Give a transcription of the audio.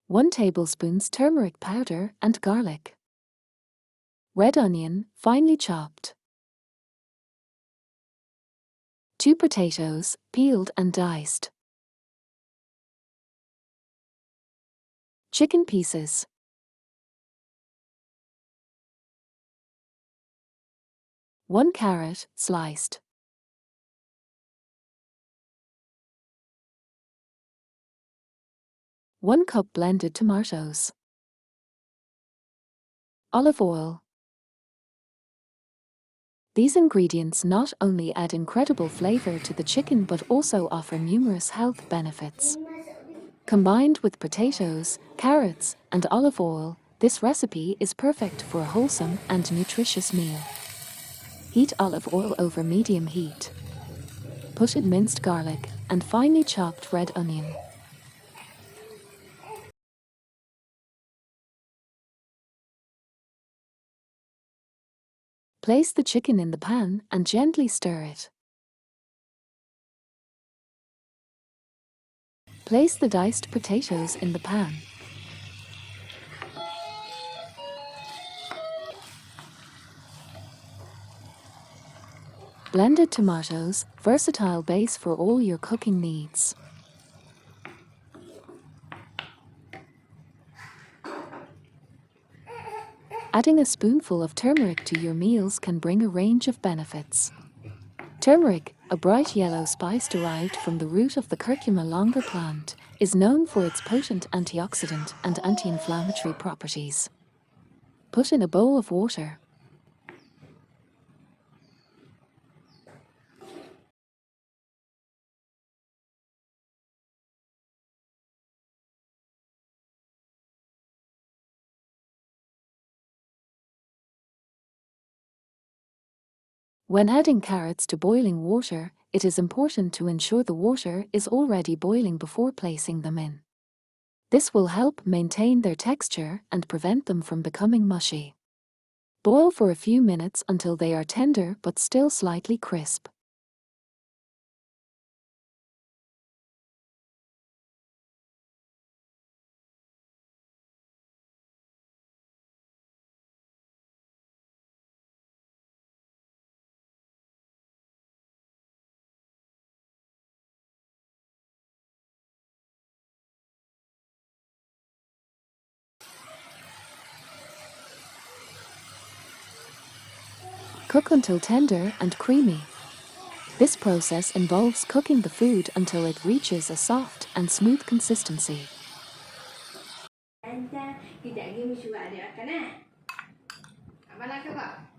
1 tablespoon turmeric powder and garlic. Red onion, finely chopped. 2 potatoes, peeled and diced. Chicken pieces. 1 carrot, sliced. 1 cup blended tomatoes. Olive oil. These ingredients not only add incredible flavor to the chicken but also offer numerous health benefits. Combined with potatoes, carrots, and olive oil, this recipe is perfect for a wholesome and nutritious meal. Heat olive oil over medium heat. Put in minced garlic and finely chopped red onion. Place the chicken in the pan and gently stir it. Place the diced potatoes in the pan. Blended tomatoes, versatile base for all your cooking needs. Adding a spoonful of turmeric to your meals can bring a range of benefits. Turmeric, a bright yellow spice derived from the root of the curcuma longa plant, is known for its potent antioxidant and anti-inflammatory properties. Put in a bowl of water. When adding carrots to boiling water, it is important to ensure the water is already boiling before placing them in. This will help maintain their texture and prevent them from becoming mushy. Boil for a few minutes until they are tender but still slightly crisp. Cook until tender and creamy. This process involves cooking the food until it reaches a soft and smooth consistency. Kita lagi mesti buat dia kan? Apa nak kau?